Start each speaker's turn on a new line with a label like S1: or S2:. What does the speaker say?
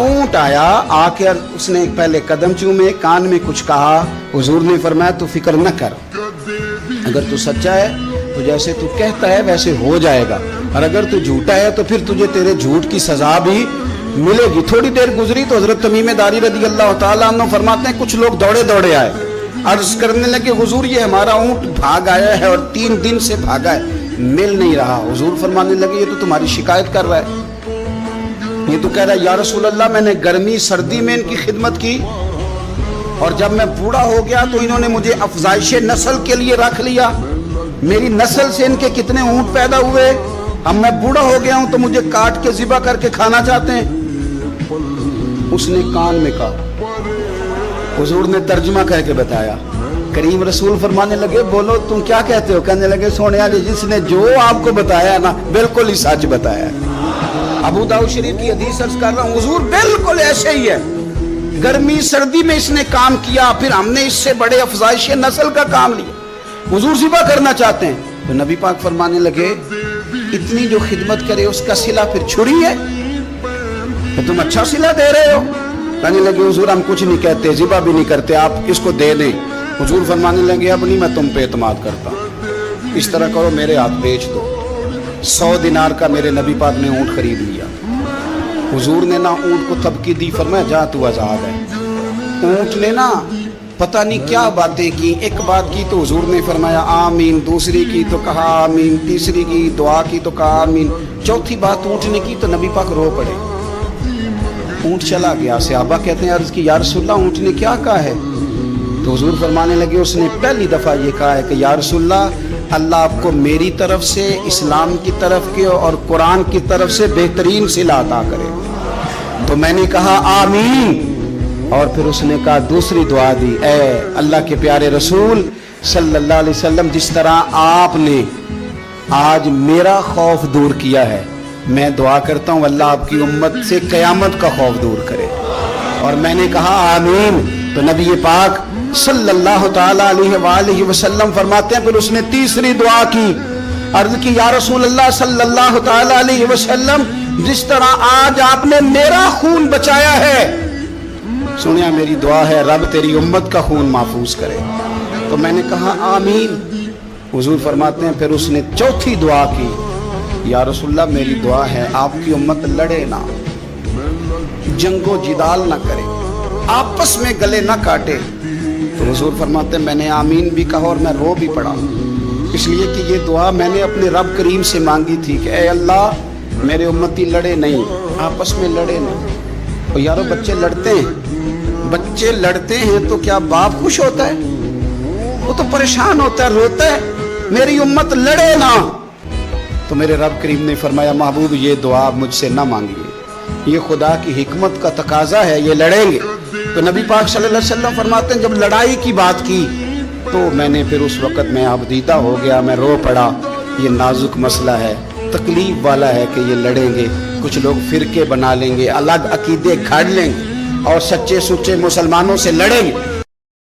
S1: ऊंट आया, आकर उसने पहले कदम चूमे, कान में कुछ कहा। हुजूर ने फरमाया तू फिक्र न कर, अगर तू सच्चा है तो जैसे तू कहता है वैसे हो जाएगा, और अगर तू झूठा है तो फिर तुझे तेरे झूठ की सजा भी मिलेगी। थोड़ी देर गुजरी तो हजरत तमीम दारी रदी अल्लाह ताला अन्हु फरमाते हैं कुछ लोग दौड़े दौड़े आए, अर्ज करने लगे हुजूर ये हमारा ऊंट भाग आया है और 3 दिन से भागा है, मिल नहीं रहा। हुजूर फरमाने लगे ये तो तुम्हारी शिकायत कर रहा है, ये तो कह रहा है या रसूल अल्लाह मैंने गर्मी सर्दी में इनकी खिदमत की और जब मैं बूढ़ा हो गया तो इन्होंने मुझे अफजाइश नस्ल के लिए रख लिया, मेरी नस्ल से इनके कितने ऊंट पैदा हुए, अब मैं बूढ़ा हो गया हूं तो मुझे काट के ज़िबा करके खाना चाहते हैं। उसने कान में कहा, हुजूर ने तर्जुमा करके बताया। करीम रसूल फरमाने लगे बोलो तुम क्या कहते हो? कहने लगे सोनिया जी जिसने जो आपको बताया ना बिल्कुल ही सच बताया। अबू दाऊद शरीफ की हदीस अर्ज कर रहा हूँ, हुजूर बिल्कुल ऐसे ही है, गर्मी सर्दी में इसने काम किया, फिर हमने इससे बड़े अफजाइश नस्ल का काम लिया, हुजूर ज़िबा करना चाहते हैं। तो नबी पाक फरमाने लगे इतनी जो खिदमत करे उसका सिला फिर छुरी है, तो तुम अच्छा सिला दे रहे हो। कहने लगे हुजूर हम कुछ नहीं कहते, ज़िबा भी नहीं करते, आप इसको दे दें। हुजूर फरमाने लगे अब नहीं मैं तुम पे एतमाद करता, इस तरह करो मेरे हाथ बेच दो। 100 दिनार का मेरे नबी पाक ने ऊँट खरीद लिया। हुजूर ने ना ऊँट को तबकी दी, फरमाया जा तू आज़ाद है। ऊँट ने ना पता नहीं क्या बातें की, एक बात की तो हुजूर ने फरमाया आमीन, दूसरी की तो कहा आमीन, तीसरी की दुआ की तो कहा आमीन, चौथी बात ऊँट ने की तो नबी पाक रो पड़े। ऊँट चला गया। सहाबा कहते हैं अर्ज की या रसूलल्लाह ऊँट ने क्या कहा है? तो हुजूर फरमाने लगे उसने पहली दफ़ा ये कहा है कि या रसूलल्लाह अल्लाह आपको मेरी तरफ से, इस्लाम की तरफ के और कुरान की तरफ से बेहतरीन सिला अता करे। तो मैंने कहा आमीन, और फिर उसने कहा दूसरी दुआ दी, ए अल्लाह के प्यारे रसूल सल्लल्लाहु अलैहि वसल्लम जिस तरह आपने आज मेरा खौफ दूर किया है, मैं दुआ करता हूँ अल्लाह आपकी उम्मत से क़यामत का खौफ दूर करे। और मैंने कहा आमीन। तो नबी पाक सल्लल्लाहु ताला अलैहि वसल्लम फरमाते हैं फिर उसने तीसरी दुआ की, अर्ज की या रसूल अल्लाह सल्लल्लाहु ताला अलैहि वसल्लम जिस तरह आज आपने मेरा खून बचाया है, सुनिया मेरी दुआ है रब तेरी उम्मत का खून महफूज करे। तो मैंने कहा आमीन। हुजूर फरमाते हैं फिर उसने चौथी दुआ की, या रसूलल्लाह मेरी दुआ है आपकी उम्मत लड़े ना, जंगो जिदाल ना करे, आपस में गले ना काटे। तो हुजूर फरमाते हैं मैंने आमीन भी कहा और मैं रो भी पड़ा, इसलिए कि ये दुआ मैंने अपने रब करीम से मांगी थी कि ए अल्लाह मेरे उम्मती लड़े नहीं, आपस में लड़े नहीं। और यारो बच्चे लड़ते हैं, बच्चे लड़ते हैं तो क्या बाप खुश होता है? वो तो परेशान होता है, रोता है, मेरी उम्मत लड़े ना। तो मेरे रब करीम ने फरमाया महबूब ये दुआ मुझसे ना मांगिए, ये खुदा की हिकमत का तकाजा है, ये लड़ेंगे। तो नबी पाक सल्लल्लाहु अलैहि वसल्लम फरमाते हैं जब लड़ाई की बात की तो मैंने फिर उस वक़्त मैं आबदीदा हो गया, मैं रो पड़ा। ये नाजुक मसला है, तकलीफ वाला है कि ये लड़ेंगे, कुछ लोग फिरके बना लेंगे, अलग अकीदे घाड़ लेंगे और सच्चे सुच्चे मुसलमानों से लड़ेंगे।